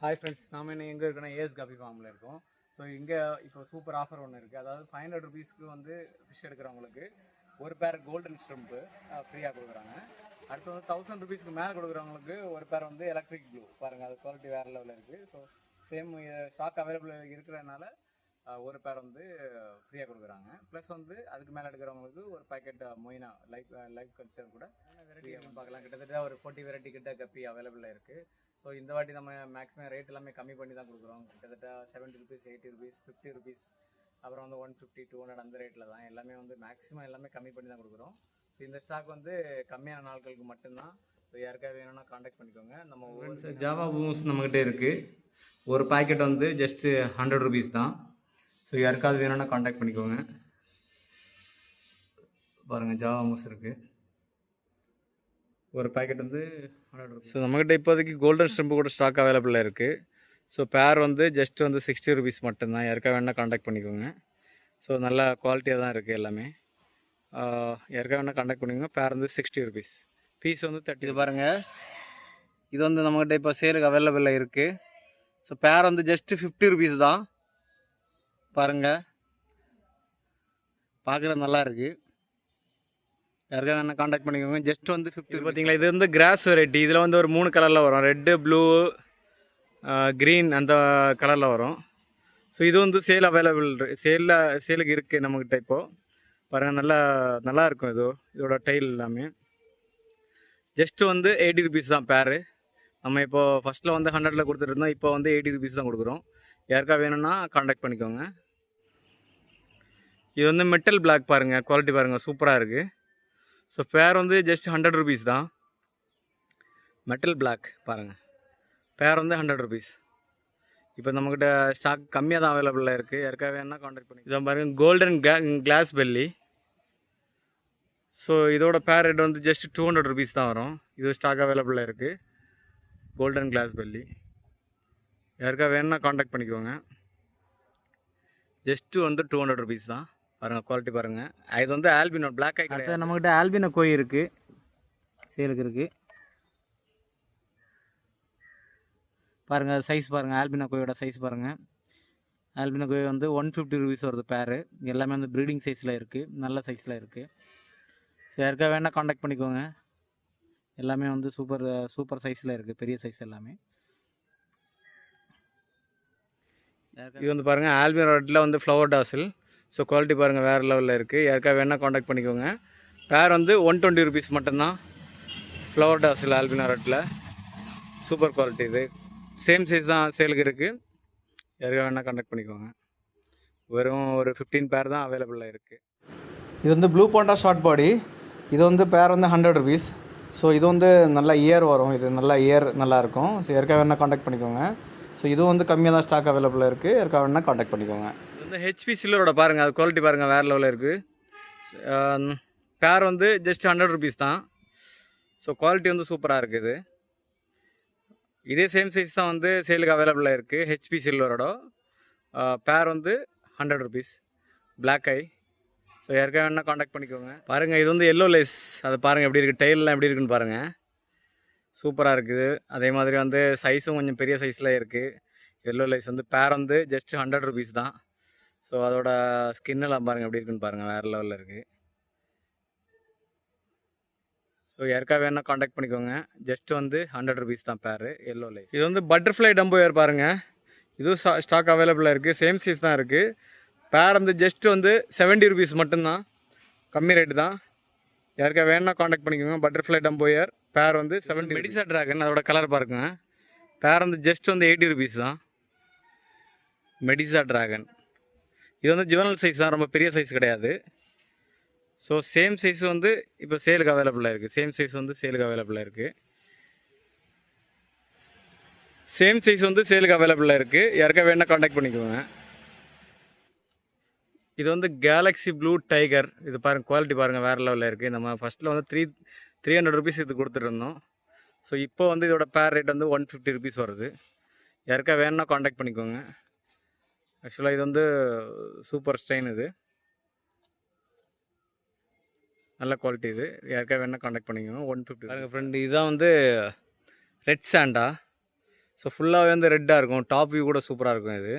Hi friends, நாம என்ன எங்கே இருக்கோன்னா ஏஎஸ் காபி ஃபார்மில் இருக்கோம். ஸோ இங்கே இப்போ சூப்பர் ஆஃபர் ஒன்று இருக்குது. அதாவது 500 ருபீஸ்க்கு வந்து ஃபிஷ் எடுக்கிறவங்களுக்கு ஒரு பேர் கோல்டன் ஷ்ரிம்ப்பு ஃப்ரீயாக கொடுக்குறாங்க. அடுத்து வந்து 1000 ருபீஸ்க்கு மேலே கொடுக்குறவங்களுக்கு ஒரு பேர் வந்து எலக்ட்ரிக் ப்ளூ. பாருங்கள், அது குவாலிட்டி வேறு லெவலில் இருக்குது. ஸோ சேம் ஸ்டாக் அவைலபிள் இருக்கிறதுனால ஒரு பேர் வந்து ஃப்ரீயாக கொடுக்குறாங்க. ப்ளஸ் வந்து அதுக்கு மேலே எடுக்கிறவங்களுக்கு ஒரு பேக்கெட் மொயினா லைஃப் கல்ச்சர் கூட வெரைட்டி பார்க்கலாம். கிட்டத்தட்ட ஒரு 40 வெரைட்டி கிட்ட கப்பி அவைலபிளாக இருக்குது. ஸோ இந்த வாட்டி நம்ம மேக்ஸிமம் ரேட் எல்லாமே கம்மி பண்ணி தான் கொடுக்குறோம். கிட்டத்தட்ட 70 ருபீஸ், 80 ருபீஸ், 50 ருபீஸ், அப்புறம் வந்து 150, 200 அந்த ரேட்டில் தான் எல்லாமே வந்து மேக்ஸிமம் எல்லாமே கம்மி பண்ணி தான் கொடுக்குறோம். ஸோ இந்த ஸ்டாக் வந்து கம்மியான நாட்களுக்கு மட்டும்தான். ஸோ யாருக்காவது வேணும்னா காண்டாக்ட் பண்ணிக்கோங்க. நம்ம ஜாவா பூம்ஸ் நம்மகிட்ட இருக்குது. ஒரு பாக்கெட் வந்து ஜஸ்ட்டு 100 ருபீஸ் தான். ஸோ யாருக்காவது வேணும்னா காண்டாக்ட் பண்ணிக்கோங்க. பாருங்கள், ஜாவா மூஸ் இருக்குது. ஒரு பேக்கெட் வந்து 100 ருபீஸ். ஸோ நம்மகிட்ட இப்போதைக்கு கோல்டன் ஷ்ரிம்ப் கூட ஸ்டாக் அவைலபிளாக இருக்குது. ஸோ பேர் வந்து ஜஸ்ட் வந்து 60 ருபீஸ் மட்டும்தான். யாருக்கா வேணால் காண்டாக்ட் பண்ணிக்கோங்க. ஸோ நல்ல குவாலிட்டியாக தான் இருக்குது எல்லாமே. யாருக்கா வேணால் காண்டாக்ட் பண்ணிக்கோங்க. பேர் வந்து 60 ருபீஸ், பீஸ் வந்து 30. இது பாருங்கள், இது வந்து நம்மகிட்ட இப்போ சேலுக்கு அவைலபிளாக இருக்குது. ஸோ பேர் வந்து ஜஸ்ட்டு 50 ருபீஸ் தான். பாருங்கள், பார்க்குறது நல்லா இருக்குது. யாருக்காக என்ன காண்டாக்ட் பண்ணிக்கோங்க. ஜஸ்ட் வந்து 50. பார்த்தீங்களா, இது வந்து கிராஸ் வெரைட்டி. இதில் வந்து ஒரு 3 கலரில் வரும். ரெட்டு, ப்ளூ, க்ரீன் அந்த கலரில் வரும். ஸோ இது வந்து சேலுக்கு இருக்குது நம்மக்கிட்ட இப்போது. பாருங்கள், நல்லா இருக்கும். இதோட டைல் எல்லாமே ஜஸ்ட்டு வந்து 80 ருபீஸ் தான் பேரு. நம்ம இப்போது ஃபஸ்ட்டில் வந்து 100ல் கொடுத்துட்டு இருந்தோம். இப்போ வந்து 80 ருபீஸ் தான் கொடுக்குறோம். யாருக்கா வேணும்னா காண்டாக்ட் பண்ணிக்கோங்க. இது வந்து மெட்டல் பிளாக். பாருங்கள், குவாலிட்டி பாருங்கள், சூப்பராக இருக்குது. ஸோ பேர் வந்து ஜஸ்ட் 100 ருபீஸ் தான். மெட்டல் பிளாக் பாருங்கள், பேர் வந்து 100 ருபீஸ். இப்போ நம்மக்கிட்ட ஸ்டாக் கம்மியாக தான் அவைலபிளாக இருக்குது. யாருக்காக வேணால் காண்டாக்ட் பண்ணி. இதான் பாருங்கள், கோல்டன் கிளாஸ் பெல்லி. ஸோ இதோட பேர் ரேட் வந்து ஜஸ்ட் 200 ருபீஸ் தான் வரும். இது ஸ்டாக் அவைலபிளாக இருக்குது. Golden glass belly. யாருக்காக வேணால் காண்டாக்ட் பண்ணிக்கோங்க. ஜஸ்ட்டு வந்து 200 ருபீஸ் தான். பாருங்கள், குவாலிட்டி பாருங்கள். இது வந்து ஆல்பினோ பிளாக் ஐ. அடுத்து நம்மக்கிட்ட ஆல்பினோ கோய் இருக்குது, சேலுக்கு இருக்குது. பாருங்கள், சைஸ் பாருங்கள், ஆல்பினோ கோயோட சைஸ் பாருங்கள். ஆல்பினோ கோய் வந்து 150 ருபீஸ் வருது பேரு. எல்லாமே வந்து ப்ரீடிங் சைஸில் இருக்குது, நல்ல சைஸில் இருக்குது. ஸோ யாருக்காக வேணால் காண்டாக்ட் பண்ணிக்கோங்க. எல்லாமே வந்து சூப்பர் சைஸில் இருக்குது, பெரிய சைஸ் எல்லாமே. இது வந்து பாருங்கள், ஆல்பினோ ரெட்டில் வந்து ஃப்ளவர் டாசில். ஸோ குவாலிட்டி பாருங்கள், வேறு லெவலில் இருக்குது. யாருக்காக வேணால் காண்டாக்ட் பண்ணிக்கோங்க. பேர் வந்து 120 ருபீஸ் மட்டும்தான். ஃப்ளவர் டாசில் ஆல்பினோ ரெட்டில் சூப்பர் குவாலிட்டி. இது சேம் சைஸ் தான் சேலுக்கு இருக்குது. யாருக்காக வேணால் காண்டாக்ட் பண்ணிக்கோங்க. வெறும் ஒரு 15 பேர் தான் அவைலபிளாக இருக்குது. இது வந்து ப்ளூ பாண்டா ஷார்ட் பாடி. இது வந்து பேர் வந்து 100 ருபீஸ். ஸோ இது வந்து நல்லா இயர் வரும். இது நல்லா இயர் நல்லாயிருக்கும். ஸோ யாருக்காக வேணால் காண்டாக்ட் பண்ணிக்கோங்க. ஸோ இதுவும் வந்து கம்மியாக தான் ஸ்டாக் அவைலபிளாக இருக்குது. யாருக்காக வேணால் காண்டாக்ட் பண்ணிக்கோங்க. இந்த ஹெச்பி சில்லரோட பாருங்கள், அது குவாலிட்டி பாருங்கள், வேறு லெவலில் இருக்குது. பேர் வந்து ஜஸ்ட் 100 ருபீஸ் தான். ஸோ குவாலிட்டி வந்து சூப்பராக இருக்குது. இதே சேம் சைஸ் தான் வந்து சேலுக்கு அவைலபிளாக இருக்குது. ஹெச்பி சில்வரோட பேர் வந்து 100 ருபீஸ், பிளாக் ஐ. ஸோ யாருக்காக வேணால் காண்டாக்ட் பண்ணிக்கோங்க. பாருங்கள், இது வந்து எல்லோ லேஸ். அது பாருங்கள் எப்படி இருக்குது, டெயிலெலாம் எப்படி இருக்குன்னு பாருங்கள், சூப்பராக இருக்குது. அதே மாதிரி வந்து சைஸும் கொஞ்சம் பெரிய சைஸில் இருக்குது. எல்லோ லேஸ் வந்து பேர் வந்து ஜஸ்ட் 100 ருபீஸ் தான். ஸோ அதோட ஸ்கின்னெல்லாம் பாருங்கள் எப்படி இருக்குன்னு பாருங்கள், வேறு லெவலில் இருக்குது. ஸோ யாருக்காக வேணால் காண்டாக்ட் பண்ணிக்கோங்க. ஜஸ்ட் வந்து 100 ருபீஸ் தான் பேர், எல்லோ லைஸ். இது வந்து பட்டர்ஃப்ளை டம்போ ஏர் பாருங்கள், இதுவும் ஸ்டாக் அவைலபிளாக இருக்குது. சேம் சைஸ் தான் இருக்குது. பேர் வந்து ஜஸ்ட் வந்து 70 ருபீஸ் மட்டும்தான், கம்மி ரேட்டு தான். யாருக்காக வேணால் காண்டாக்ட் பண்ணிக்கோங்க. பட்டர்ஃப்ளை டம்போ ஏர் பேர் வந்து 70. மெடிசா ட்ராகன், அதோட கலர் பாருங்க. பேர் வந்து ஜஸ்ட் வந்து 80 ருபீஸ் தான். மெடிசா ட்ராகன் இது வந்து ஜுவனல் சைஸ் தான், ரொம்ப பெரிய சைஸ் கிடையாது. ஸோ சேம் சைஸ் வந்து இப்போ சேலுக்கு அவைலபிளாக இருக்குது. சேம் சைஸ் வந்து சேலுக்கு அவைலபிளாக இருக்குது. யாருக்கா வேணால் காண்டாக்ட் பண்ணிக்கோங்க. இது வந்து கேலக்ஸி ப்ளூ டைகர். இது பாருங்கள், குவாலிட்டி பாருங்கள், வேறு லெவலில் இருக்குது. நம்ம ஃபஸ்ட்டில் வந்து 300 ருபீஸ் இது கொடுத்துட்ருந்தோம். ஸோ இப்போ வந்து இதோட பேர் ரேட் வந்து 150 ருபீஸ் வருது. யாருக்கா வேணால் காண்டாக்ட் பண்ணிக்கோங்க. ஆக்சுவலாக இது வந்து சூப்பர் ஸ்டைன். இது நல்ல குவாலிட்டி. இது யாருக்காக வேணால் காண்டாக்ட் பண்ணிக்கோங்க. 150 பாருங்கள் ஃப்ரெண்டு. இதுதான் வந்து ரெட் சாண்டா. ஸோ ஃபுல்லாகவே வந்து ரெட்டாக இருக்கும். டாப் வியூ கூட சூப்பராக இருக்கும் இது.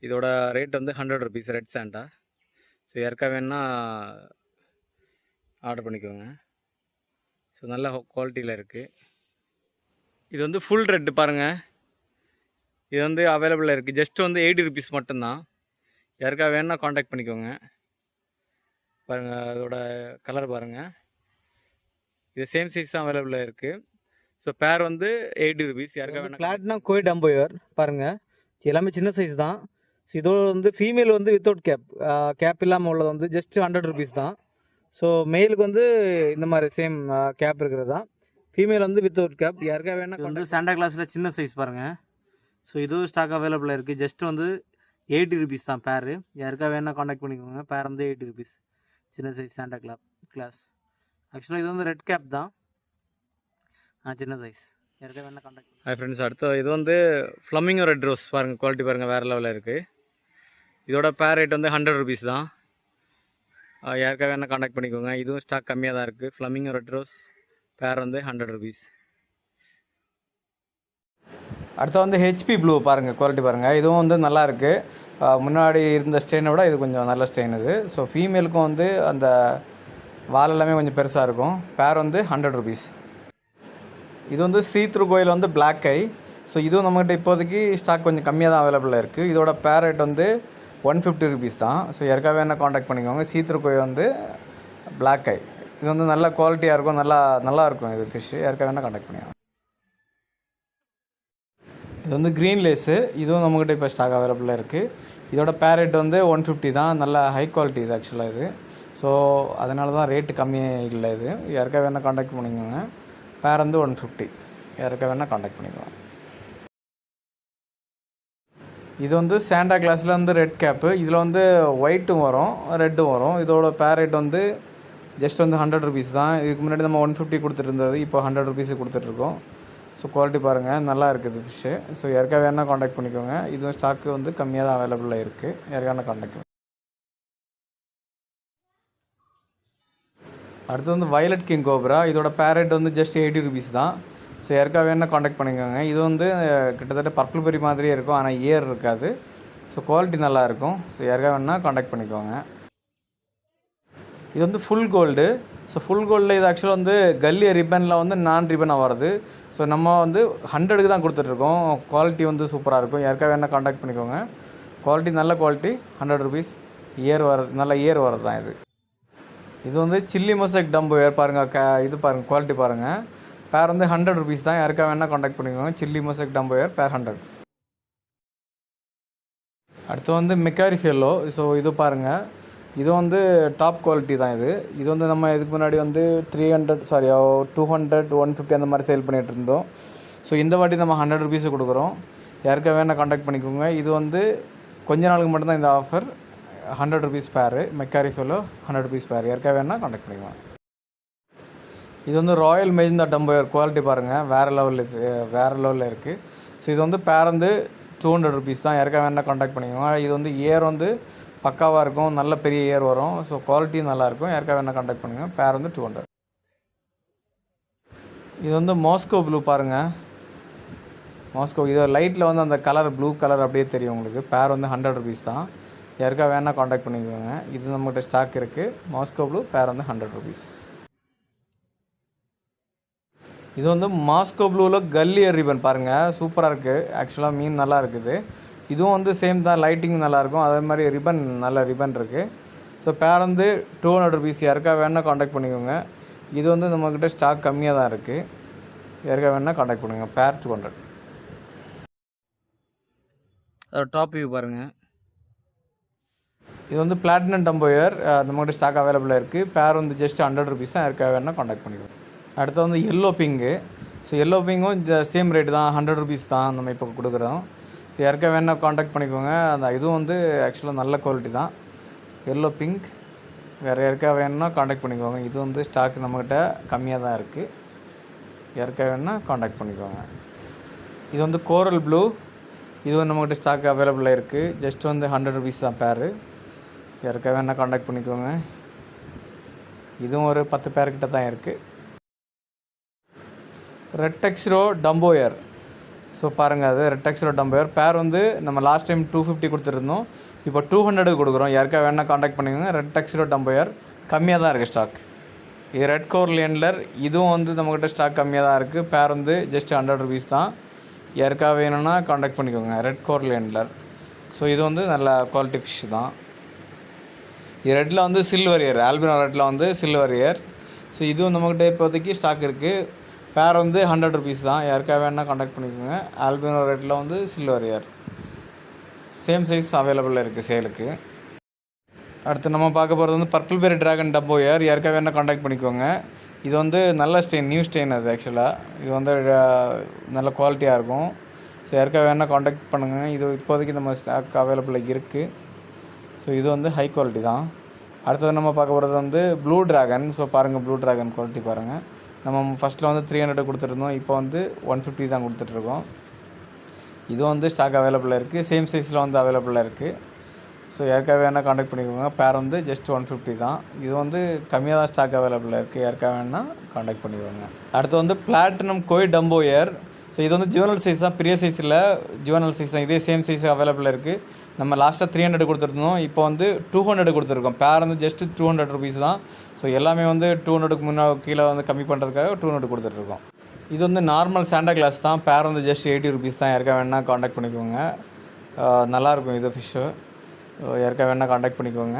இதோட ரேட் வந்து 100 ருபீஸ் ரெட் சாண்டா. ஸோ யாருக்கா வேணுன்னா ஆர்டர் பண்ணிக்கோங்க. ஸோ நல்ல குவாலிட்டியில் இருக்குது. இது வந்து ஃபுல் ரெட்டு பாருங்கள். இது வந்து அவைலபிளாக இருக்குது. ஜஸ்ட் வந்து 80 ருபீஸ் மட்டும்தான். யாருக்கா வேணுன்னா காண்டாக்ட் பண்ணிக்கோங்க. பாருங்கள் அதோட கலர் பாருங்கள். இது சேம் சைஸ் தான் அவைலபிளாக இருக்குது. ஸோ பேர் வந்து 80 ருபீஸ். யாருக்கா வேணா பிளாட்டினம் கோய் டம்போயர் பாருங்கள். எல்லாமே சின்ன சைஸ் தான். ஸோ இதோட வந்து ஃபீமேல் வந்து வித்தவுட் கேப் இல்லாமல் உள்ளது வந்து ஜஸ்ட் 100 ருபீஸ் தான். ஸோ மேலுக்கு வந்து இந்த மாதிரி சேம் கேப் இருக்கிறது தான். ஃபீமேல் வந்து வித்தவுட் கேப். யாருக்கா வேணா வந்து சாண்டா கிளாஸில் சின்ன சைஸ் பாருங்கள். ஸோ இதுவும் ஸ்டாக் அவைலபிளாக இருக்குது. ஜஸ்ட் வந்து 80 ருபீஸ் தான் பேர். யாருக்கா வேணா காண்டாக்ட் பண்ணிக்கோங்க. பேர் வந்து 80 ருபீஸ். சின்ன சைஸ் சாண்டா கிளாஸ். ஆக்சுவலாக இது வந்து ரெட் கேப் தான். சின்ன சைஸ். யாருக்கா வேணா காண்டாக்ட். ஹாய் ஃப்ரெண்ட்ஸ், அடுத்த இது வந்து ஃப்ளமிங்கோ ரெட் ரோஸ் பாருங்கள். குவாலிட்டி பாருங்கள் வேறு லெவலில் இருக்குது. இதோட பேர் ரேட் வந்து 100 ருபீஸ் தான். யாருக்கா வேணா காண்டாக்ட் பண்ணிக்கோங்க. இதுவும் ஸ்டாக் கம்மியாக தான் இருக்குது. ஃப்ளமிங்கோ ரெட் ரோஸ் பேர் வந்து 100 ருபீஸ். அடுத்து வந்து ஹெச்பி ப்ளூ பாருங்கள். குவாலிட்டி பாருங்கள். இதுவும் வந்து நல்லா இருக்குது. முன்னாடி இருந்த ஸ்டெயினை விட இது கொஞ்சம் நல்ல ஸ்டெயின் இது. ஸோ ஃபீமேலுக்கும் வந்து அந்த வால் எல்லாமே கொஞ்சம் பெருசாக இருக்கும். பேர் வந்து 100 ருபீஸ். இது வந்து சீத்ரு கோயில் வந்து பிளாக் ஐ. ஸோ இதுவும் நம்மகிட்ட இப்போதைக்கு ஸ்டாக் கொஞ்சம் கம்மியாக தான் அவைலபிளாக இருக்குது. இதோட பேர் ரேட் வந்து 150 ருபீஸ் தான். ஸோ யாருக்காக வேணால் காண்டாக்ட் பண்ணிக்கோங்க. சீத்ரு கோயில் வந்து பிளாக் ஐ. இது வந்து நல்ல குவாலிட்டியாக இருக்கும். நல்லா இருக்கும் இது ஃபிஷ்ஷு. யாருக்காக வேணால் காண்டாக்ட் பண்ணிக்கோங்க. இது வந்து க்ரீன் லேஸு. இதுவும் நம்மகிட்ட இப்போ ஸ்டாக் அவைலபிளாக இருக்குது. இதோட பேர் ரேட் வந்து 150 தான். நல்ல ஹை குவாலிட்டி இது ஆக்சுவலாக இது. ஸோ அதனால தான் ரேட்டு கம்மியாக இல்லை இது. யாருக்காக வேணால் காண்டாக்ட் பண்ணிக்கோங்க. பேர் வந்து 150. யாருக்காக வேணால் காண்டாக்ட் பண்ணிக்கோங்க. இது வந்து சாண்டா கிளாஸில் வந்து ரெட் கேப்பு. இதில் வந்து ஒயிட்டும் வரும் ரெட்டும் வரும். இதோட பேர் ரேட் வந்து ஜஸ்ட் வந்து 100 ருபீஸ் தான். இதுக்கு முன்னாடி நம்ம 150 கொடுத்துட்டு இருந்தது. இப்போ 100 ருபீஸு கொடுத்துட்ருக்கோம். ஸோ குவாலிட்டி பாருங்கள் நல்லா இருக்குது ஃபிஷ்ஷு. ஸோ யாருக்காக வேணால் காண்டாக்ட் பண்ணிக்கோங்க. இதுவும் ஸ்டாக்கு வந்து கம்மியாக தான் அவைலபிளாக இருக்குது. யாருக்கான காண்டாக்ட். அடுத்து வந்து வயலட் கிங் கோப்ரா. இதோட பேர் ரேட் வந்து ஜஸ்ட் 80 ருபீஸ் தான். ஸோ யாருக்காக வேணால் காண்டாக்ட் பண்ணிக்கோங்க. இது வந்து கிட்டத்தட்ட பர்பிள் பெரி மாதிரியே இருக்கும். ஆனால் இயர் இருக்காது. ஸோ குவாலிட்டி நல்லாயிருக்கும். ஸோ யாருக்காக வேணால் காண்டாக்ட் பண்ணிக்கோங்க. இது வந்து ஃபுல் கோல்டு. ஸோ ஃபுல் கோல்டில் இது ஆக்சுவலாக வந்து கல்லி ரிப்பனில் வந்து நான் ரிப்பனாக வருது. ஸோ நம்ம வந்து 100க்கு தான் கொடுத்துட்ருக்கோம். குவாலிட்டி வந்து சூப்பராக இருக்கும். யாருக்காக வேணால் காண்டாக்ட் பண்ணிக்கோங்க. குவாலிட்டி நல்ல குவாலிட்டி. 100 ருபீஸ். இயர் வர்றது நல்ல இயர் வர்றது தான் இது. இது வந்து சில்லி மொசைக் டம்போ பாருங்கள். இது பாருங்கள் குவாலிட்டி பாருங்கள். பேர் வந்து 100 ருபீஸ் தான். யாருக்காக வேணால் காண்டாக்ட் பண்ணிக்கோங்க. சில்லி மொசைக் டம்போ பேர் 100. அடுத்து வந்து மெக்காரி ஃபெல்லோ. ஸோ இது பாருங்கள். இது வந்து டாப் குவாலிட்டி தான் இது. இது வந்து நம்ம இதுக்கு முன்னாடி வந்து 200 150 அந்த மாதிரி சேல் பண்ணிகிட்டு இருந்தோம். ஸோ இந்த வாட்டி நம்ம 100 ருபீஸு கொடுக்குறோம். யாருக்காக வேணால் காண்டாக்ட் பண்ணிக்கோங்க. இது வந்து கொஞ்ச நாளுக்கு மட்டும்தான் இந்த ஆஃபர். 100 ருபீஸ் பேரு. மெக்காரி ஃபெல்லோ 100 ருபீஸ் பேர். யாருக்காக வேணால் காண்டாக்ட் பண்ணிக்கலாம். இது வந்து ராயல் மெஜந்தா டம்போயர். குவாலிட்டி பாருங்கள் வேறு லெவலில் இருக்குது. ஸோ இது வந்து பேர் வந்து 200 ருபீஸ் தான். யாருக்காக வேணால் காண்டாக்ட் பண்ணிக்கோங்க. இது வந்து இயர் வந்து பக்காவாக இருக்கும். நல்ல பெரிய இயர் வரும். ஸோ குவாலிட்டியும் நல்லாயிருக்கும். யாருக்காக வேணால் காண்டாக்ட் பண்ணுங்கள். பேர் வந்து 200. இது வந்து மாஸ்கோ ப்ளூ பாருங்கள். மாஸ்கோ இது லைட்டில் வந்து அந்த கலர் ப்ளூ கலர் அப்படியே தெரியும் உங்களுக்கு. பேர் வந்து 100 ருபீஸ் தான். யாருக்காக வேணால் காண்டாக்ட் பண்ணிக்கோங்க. இது நம்மகிட்ட ஸ்டாக் இருக்குது. மாஸ்கோ ப்ளூ பேர் வந்து 100 ருபீஸ். இது வந்து மாஸ்கோ ப்ளூவில் கல்லியர் ரிப்பன் பாருங்கள். சூப்பராக இருக்குது. ஆக்சுவலாக மீன் நல்லா இருக்குது. இதுவும் வந்து சேம் தான். லைட்டிங் நல்லாயிருக்கும். அதே மாதிரி ரிப்பன் நல்ல ரிப்பன் இருக்குது. ஸோ பேர் வந்து 200 ருபீஸ். யாருக்காக வேணால் காண்டாக்ட் பண்ணிக்கோங்க. இது வந்து நம்மக்கிட்ட ஸ்டாக் கம்மியாக தான் இருக்குது. யாருக்காக வேணால் காண்டாக்ட் பண்ணுங்க. பேர் 200. டாப் வியூ பாருங்கள். இது வந்து பிளாட்டினம் டம்போயர். நம்மகிட்ட ஸ்டாக் அவைலபிளாக இருக்குது. பேர் வந்து ஜஸ்ட் 100 ருபீஸ் தான். யாருக்காக வேணால் காண்டாக்ட் பண்ணிக்கோங்க. அடுத்து வந்து எல்லோ பிங்கு. ஸோ எல்லோ பிங்கும் சேம் ரேட்டு தான். 100 ருபீஸ் தான் நம்ம இப்போ கொடுக்குறோம். ஸோ யாருக்காக வேணால் காண்டாக்ட் பண்ணிக்கோங்க. அந்த இதுவும் வந்து ஆக்சுவலாக நல்ல குவாலிட்டி தான். Yellow pink. வேறு யாருக்காக வேணும்னா காண்டாக்ட் பண்ணிக்கோங்க. இது வந்து ஸ்டாக் நம்மக்கிட்ட கம்மியாக தான் இருக்குது. யாருக்காக வேணும்னா காண்டாக்ட் பண்ணிக்கோங்க. இது வந்து கோரல் ப்ளூ. இதுவும் நம்மக்கிட்ட ஸ்டாக் அவைலபிளாக இருக்குது. ஜஸ்ட் வந்து 100 ருபீஸ் தான் பேர். யாருக்காக வேணால் காண்டாக்ட் பண்ணிக்கோங்க. இதுவும் ஒரு 10 பேர்கிட்ட தான் இருக்குது. ரெட் டெக்ஸ்ரோ டம்போயர். ஸோ பாருங்கள் அது ரெட் டெக்ஸ்டரோ டம்பயர் பேர் வந்து நம்ம லாஸ்ட் டைம் 250 கொடுத்துருந்தோம், இப்போ 200 கொடுக்குறோம். யாருக்கா வேணால் காண்டாக்ட் பண்ணிக்கோங்க. ரெட் டெக்ஸ்டரோ டம்பயர் கம்மியாக தான் இருக்குது ஸ்டாக். இது ரெட் கோர் லேண்ட்லர், இதுவும் வந்து நம்மக்கிட்ட ஸ்டாக் கம்மியாக தான் இருக்குது. பேர் வந்து ஜஸ்ட் 100 rupees தான். யாருக்கா வேணும்னா காண்டாக்ட் பண்ணிக்கோங்க. Red core லேண்ட்லர். ஸோ இது வந்து நல்ல குவாலிட்டி ஃபிஷ் தான். இது ரெட்டில் வந்து சில்வர் இயர், ஆல்பினோ ரெட்டில் வந்து சில்வர் இயர். ஸோ இதுவும் நம்மக்கிட்ட இப்போதைக்கு ஸ்டாக் இருக்குது. பேர் வந்து 100 rupees தான். யாருக்கா வேணால் காண்டாக்ட் பண்ணிக்கோங்க. ஆல்பினோ ரெட்டில் வந்து சில்வர் இயர் சேம் சைஸ் அவைலபிளாக இருக்குது சேலுக்கு. அடுத்து நம்ம பார்க்க போகிறது வந்து பர்பிள் பெரி ட்ராகன் டப்போ இயர். யாருக்கா வேணால் காண்டாக்ட் பண்ணிக்கோங்க. இது வந்து நல்ல ஸ்டெயின், நியூ ஸ்டெயின் அது ஆக்சுவலாக. இது வந்து நல்ல குவாலிட்டியாக இருக்கும். ஸோ யாருக்கா வேணால் காண்டாக்ட் பண்ணுங்கள். இது இப்போதைக்கு நம்ம ஸ்டாக் அவைலபிளாக இருக்குது. ஸோ இது வந்து ஹை குவாலிட்டி தான். அடுத்தது நம்ம பார்க்க போகிறது வந்து ப்ளூ ட்ராகன். ஸோ பாருங்கள் ப்ளூ ட்ராகன் குவாலிட்டி பாருங்கள். நம்ம ஃபஸ்ட்டில் வந்து 300 கொடுத்துருந்தோம், இப்போ வந்து 150 தான் கொடுத்துட்ருக்கோம். இது வந்து ஸ்டாக் அவைலபிளாக இருக்குது. சேம் சைஸில் வந்து அவைலபிளாக இருக்குது. ஸோ யாருக்காக வேணால் காண்டாக்ட் பண்ணிக்கோங்க. பேர் வந்து ஜஸ்ட் 150 தான். இது வந்து கம்மியாக தான் ஸ்டாக் அவைலபிளாக இருக்குது. யாருக்காக வேணால் காண்டாக்ட் பண்ணிக்கோங்க. அடுத்து வந்து பிளாட்டினம் கோய் டம்போ இயர். ஸோ இது வந்து ஜுவனல் சைஸ் தான், பெரிய சைஸ் இல்லை, ஜுவனல் சைஸ் தான். இதே சேம் சைஸ் அவைலபிளாக இருக்குது. நம்ம லாஸ்ட்டாக 300 கொடுத்துருந்தோம், இப்போ வந்து 200 கொடுத்துருக்கோம். பேர் வந்து ஜஸ்ட் 200 rupees தான். ஸோ எல்லாமே வந்து 200க்கு கீழே வந்து கம்மி பண்ணுறதுக்காக 200 கொடுத்துட்ருக்கோம். இது வந்து நார்மல் சாண்டா கிளாஸ் தான். பேர் வந்து ஜஸ்ட் 80 rupees தான். யாருக்கா வேணால் காண்டாக்ட் பண்ணிக்கோங்க. நல்லாயிருக்கும் இது ஃபிஷ்ஷு. யாருக்கா வேணால் காண்டாக்ட் பண்ணிக்கோங்க.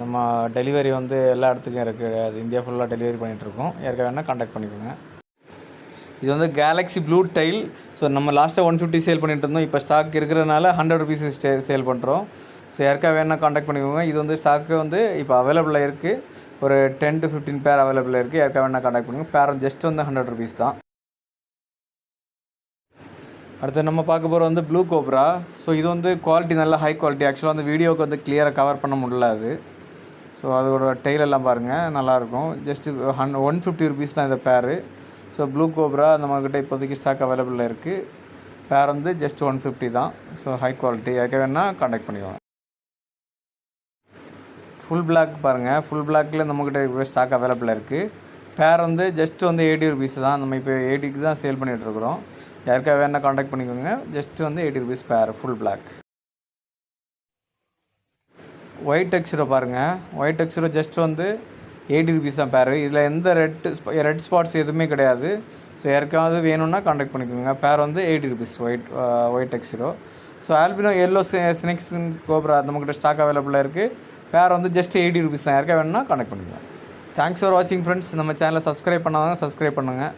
நம்ம டெலிவரி வந்து எல்லா இடத்துக்கும் இருக்குது. அது இந்தியா ஃபுல்லாக டெலிவரி பண்ணிகிட்ருக்கோம். யாருக்கா வேணால் காண்டாக்ட் பண்ணிக்கோங்க. இது வந்து கேலக்ஸி ப்ளூ டைல். ஸோ நம்ம லாஸ்ட்டாக 150 சேல் பண்ணிட்டு இருந்தோம், இப்போ ஸ்டாக் இருக்கிறதுனால 100 rupees சேல் பண்ணுறோம். ஸோ யாருக்கா வேணால் காண்டாக்ட் பண்ணிக்கோங்க. இது வந்து ஸ்டாக்கு வந்து இப்போ அவைலபிளாக இருக்குது. ஒரு 10 to 15 பேர் அவைலபிளாக இருக்குது. யாருக்கா வேணால் காண்டாக்ட் பண்ணுங்கள். பேர் ஜஸ்ட் வந்து 100 rupees தான். அடுத்து நம்ம பார்க்க போகிற வந்து ப்ளூ கோப்ரா. ஸோ இது வந்து குவாலிட்டி நல்ல ஹை குவாலிட்டி. ஆக்சுவலாக வந்து வீடியோவுக்கு வந்து கிளியராக கவர் பண்ண முடியல அது. ஸோ அதோட டெய்ல் எல்லாம் பாருங்கள், நல்லாயிருக்கும். ஜஸ்ட்டு 150 rupees தான் இந்த பேரு. ஸோ ப்ளூ கோப்ரா நம்மக்கிட்ட இப்போதைக்கு ஸ்டாக் அவைலபிளாக இருக்குது. பேர் வந்து ஜஸ்ட் 150 தான். So high quality. யாருக்கா வேணால் காண்டாக்ட் பண்ணிக்கோங்க. ஃபுல் பிளாக் பாருங்கள், ஃபுல் பிளாக்கில் நம்மக்கிட்ட இப்போ ஸ்டாக் அவைலபிளாக இருக்குது. பேர் வந்து ஜஸ்ட் வந்து 80 rupees தான். நம்ம இப்போ 80க்கு தான் சேல் பண்ணிகிட்ருக்குறோம். யாருக்கா வேணால் காண்டாக்ட் பண்ணிக்கோங்க. ஜஸ்ட் வந்து 80 rupees பேர் ஃபுல் பிளாக். ஒயிட் டெக்ஸ்டரோ பாருங்கள், ஒயிட் டெக்ஸ்டரோ ஜஸ்ட் வந்து 80 rupees தான் பேர். இதில் எந்த ரெட் ஸ்பாட்ஸ் எதுவுமே கிடையாது. ஸோ யாருக்காவது வேணும்னா காண்டாக்ட் பண்ணிக்கோங்க. பேர் வந்து 80 rupees ஒயிட் டெக்ஸ்டரோ. So albino yellow snakes cobra நம்மக்கிட்ட ஸ்டாக் அவைலபிளாக இருக்குது. பேர் வந்து ஜஸ்ட் 80 rupees தான். யாருக்கா வேணும்னா காண்டாக்ட் பண்ணிக்கோங்க. தேங்க்ஸ் ஃபார் வாட்சிங் ஃப்ரெண்ட்ஸ். நம்ம சேனலை சப்ஸ்கிரைப் பண்ணாதவங்க சப்ஸ்கிரைப் பண்ணுங்கள்.